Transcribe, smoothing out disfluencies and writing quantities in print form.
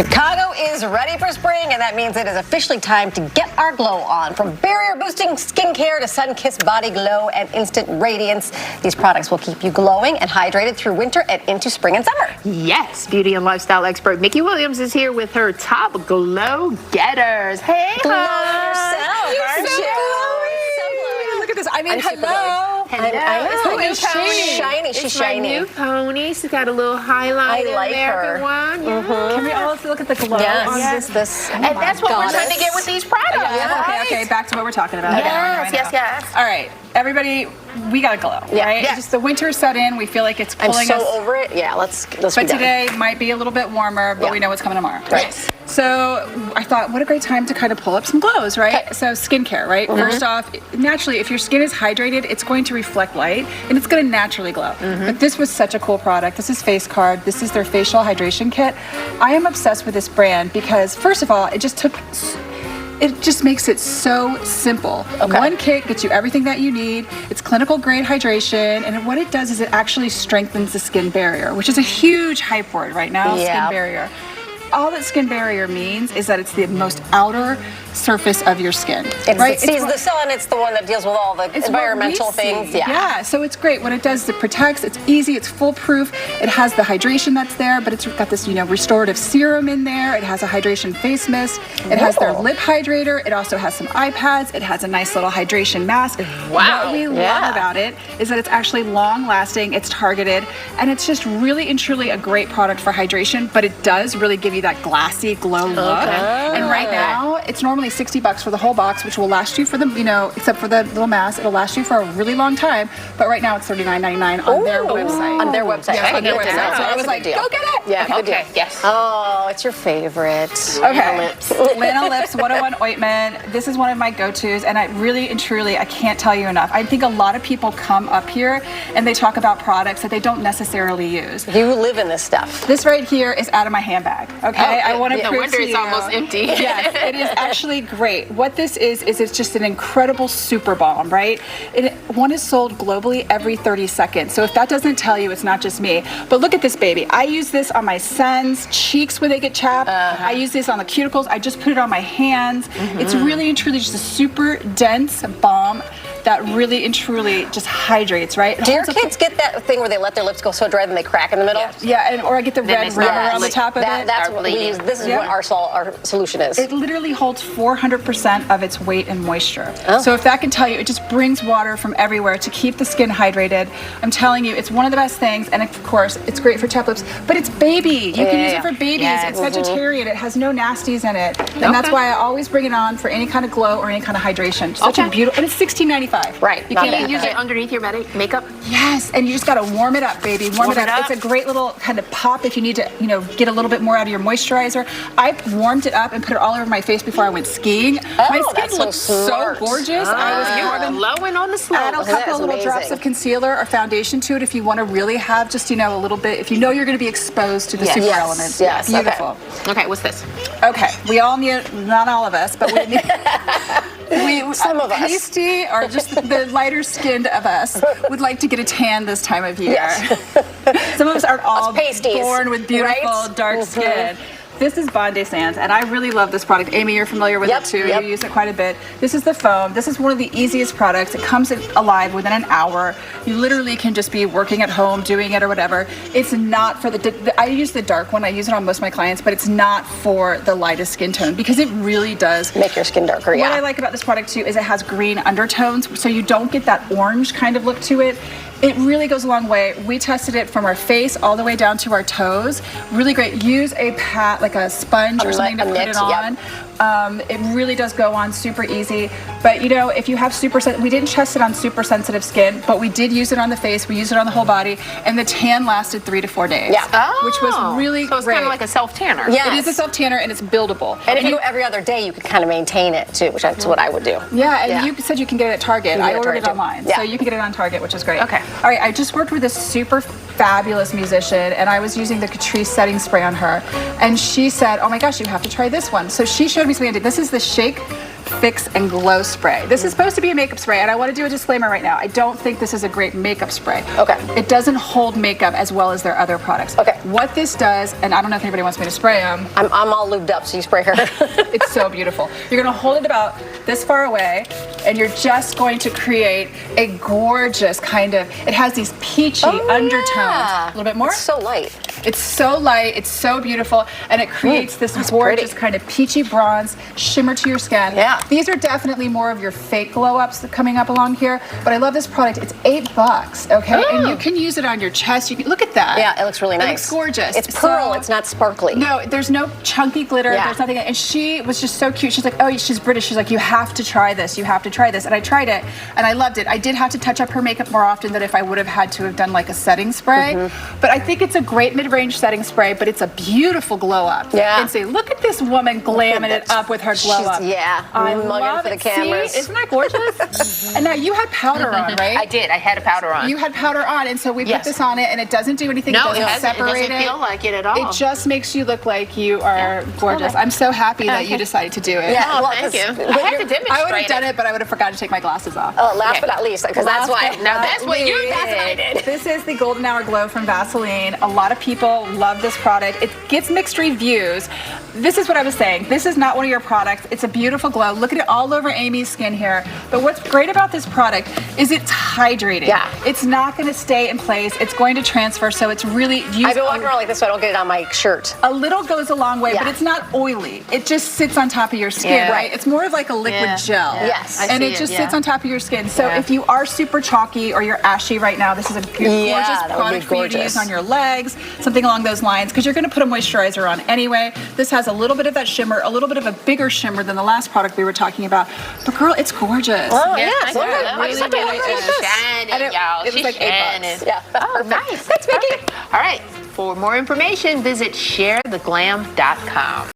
Chicago is ready for spring, and that means it is officially time to get our glow on. From barrier-boosting skincare to sun-kissed body glow and instant radiance, these products will keep you glowing and hydrated through winter and into spring and summer. Yes, beauty and lifestyle expert Mickey Williams is here with her top glow getters. Hey, Glow yourself, You're so glowing. So glowing. Look at this. I mean, I'm super glowing. Hello. It's It's my new she's pony. shiny. She's It's shiny. my new pony. She's got a little highlight I like in there, her. everyone. Yeah. Can we all look at the glow on Yes. this? And that's what we're trying to get with these products. Okay, back to what we're talking about. Yes. All right, everybody, we got to glow, right? Yes. Just the winter set in. We feel like it's I'm pulling so us. over it. Yeah, let's be But done. today might be a little bit warmer, but Yeah. we know what's coming tomorrow. Right. So I thought, what a great time to kind of pull up some glows, right? Okay. So skincare, right? First off, naturally, if your skin is hydrated, it's going to reflect light and it's going to naturally glow. But this was such a cool product. This is Facecard. This is their facial hydration kit. I am obsessed with this brand because, first of all, it just makes it so simple. Okay. One kit gets you everything that you need. It's clinical grade hydration, and what it does is it actually strengthens the skin barrier, which is a huge hype word right now, Yeah. skin barrier. All that skin barrier means is that it's the most outer surface of your skin. It sees the sun. It's the one that deals with all the It's environmental what we things. see. Yeah. So it's great. What it does is it protects, it's easy, it's foolproof. It has the hydration that's there, but it's got this, restorative serum in there. It has a hydration face mist. It has their lip hydrator. It also has some eye pads. It has a nice little hydration mask. Wow. What we love about it is that it's actually long lasting, it's targeted, and it's just really and truly a great product for hydration, but it does really give you that glassy glow look. And right now, it's normally $60 for the whole box, which will last you for the, except for the little mask, it'll last you for a really long time. But right now, it's $39.99 on their website. On their website. Yeah, on their Good to website. know. So I That's was a like, good deal. go get it. Yeah, good deal. Okay, yes. Oh, it's your favorite. Okay. Lanolips. Lanolips 101 Ointment. This is one of my go-tos, and I really and truly, I can't tell you enough. I think a lot of people come up here and they talk about products that they don't necessarily use. You live in this stuff. This right here is out of my handbag. Okay, I want to No prove wonder to it's you. almost empty. Yes, it is actually great. What this is it's just an incredible super balm, right? One is sold globally every 30 seconds. So if that doesn't tell you, it's not just me. But look at this baby. I use this on my son's cheeks when they get chapped. I use this on the cuticles. I just put it on my hands. It's really and truly just a super dense balm that really and truly just hydrates, right? It Do your holds up kids get that thing where they let their lips go so dry then they crack in the middle? Yeah, or I get the Then red it's rim not around the like top of it. That's what we use. This is what our solution is. It literally holds 400% of its weight in moisture. So if that can tell you, it just brings water from everywhere to keep the skin hydrated. I'm telling you, it's one of the best things. And of course, it's great for chapped lips, but it's baby. You can use it for babies. Yes. It's vegetarian. It has no nasties in it. And that's why I always bring it on for any kind of glow or any kind of hydration. Such a beautiful, and it's $16.95. Right. You Not can't bad. Use it underneath your makeup. Yes, and you just gotta warm it up, baby. Warm it up. It's a great little kind of pop if you need to, get a little bit more out of your moisturizer. I warmed it up and put it all over my face before I went skiing. My skin that's so looked so smart. gorgeous. You are glowing on the slope. Add a couple of little drops of concealer or foundation to it if you want to really have just, a little bit, if you know you're going to be exposed to the super Yes, elements. yes, okay. Beautiful. Okay, what's this? Okay, we all need, not all of us, but we need, Some of us. pasty or just the lighter skinned of us would like to get a tan this time of year. Yes. Some of us aren't all pasties, born with beautiful right? dark skin. This is Bon de Sans, and I really love this product. Amy, you're familiar with it too. Yep. You use it quite a bit. This is the foam. This is one of the easiest products. It comes alive within an hour. You literally can just be working at home, doing it or whatever. It's not for I use the dark one. I use it on most of my clients, but it's not for the lightest skin tone because it really does Make your skin darker, What I like about this product too is it has green undertones, so you don't get that orange kind of look to it. It really goes a long way. We tested it from our face all the way down to our toes. Really great. Use a pat, like a sponge or something to put it on. It really does go on super easy. But if you have we didn't test it on super sensitive skin, but we did use it on the face. We used it on the whole body, and the tan lasted 3 to 4 days. Yeah. Which was really So it's great. kind of like a self tanner. Yeah. It is a self tanner and it's buildable. And if you go every other day, you can kind of maintain it too, which that's what I would do. Yeah, and you said you can get it at Target. can get I it at ordered Target, it too. online, Yeah. so you can get it on Target, which is great. Okay. All right, I just worked with this super fabulous musician, and I was using the Catrice setting spray on her, and she said, "Oh my gosh, you have to try this one." So she showed me something I did. This is the Shake Fix and Glow Spray. This is supposed to be a makeup spray, and I want to do a disclaimer right now. I don't think this is a great makeup spray. Okay. It doesn't hold makeup as well as their other products. Okay. What this does, and I don't know if anybody wants me to spray them. I'm all lubed up, so you spray her. It's so beautiful. You're going to hold it about this far away, and you're just going to create a gorgeous kind of, it has these peachy undertones. Yeah. A little bit more? It's so light. It's so light, it's so beautiful, and it creates this gorgeous pretty. kind of peachy bronze shimmer to your skin. Yeah. These are definitely more of your fake glow-ups coming up along here, but I love this product. It's $8, okay? And you can use it on your chest. You can, look at that. Yeah, it looks really nice. It looks gorgeous. It's pearl, So- it's not sparkly. No, there's no chunky glitter. Yeah. There's nothing. And she was just so cute. She's like, oh, she's British. She's like, you have to try this. You have to try this. And I tried it, and I loved it. I did have to touch up her makeup more often than if I would have had to have done like a setting spray. But I think it's a great mid-range setting spray, but it's a beautiful glow up. Yeah. And say, look at this woman glamming it up with her glow up. Yeah, I mugging love for the it. cameras. See? Isn't that gorgeous? And now you had powder on, right? I did. I had a powder on. You had powder on, and so we put Yes. this on it, and it doesn't do anything. No, it doesn't it separate doesn't feel like it at all. It just makes you look like you are gorgeous. I'm so happy that you decided to do it. Yeah, Oh, well, thank you. 'cause I had to demonstrate I would have done it. it, but I would have forgotten to take my glasses off. Last Okay. but not least, because that's why. Now that's what you did. That's what I did. This is the Golden Hour Glow from Vaseline. A lot of people love this product. It gets mixed reviews. This is what I was saying. This is not one of your products. It's a beautiful glow. Look at it all over Amy's skin here. But what's great about this product is it's hydrating. Yeah. It's not going to stay in place. It's going to transfer, so it's really used. I've been walking around like this so I don't get it on my shirt. A little goes a long way, Yeah. but it's not oily. It just sits on top of your skin, Yeah. right? It's more of like a liquid Yeah. gel. Yeah. Yes. I And see it just yeah. sits on top of your skin. So Yeah. if you are super chalky or you're ashy right now, this is a gorgeous that would be product for you to gorgeous. use on your legs, something along those lines, because you're going to put a moisturizer on anyway. This has a little bit of that shimmer, a little bit of a bigger shimmer than the last product we were talking about. But girl, it's gorgeous. Oh, Yeah, yes. I look know. at it. I just have to really walk like is. this. Shining, And y'all. it was She's like $8. shining. Yeah, that's Oh, perfect. nice. Thanks, Vicky. All right. For more information, visit sharetheglam.com.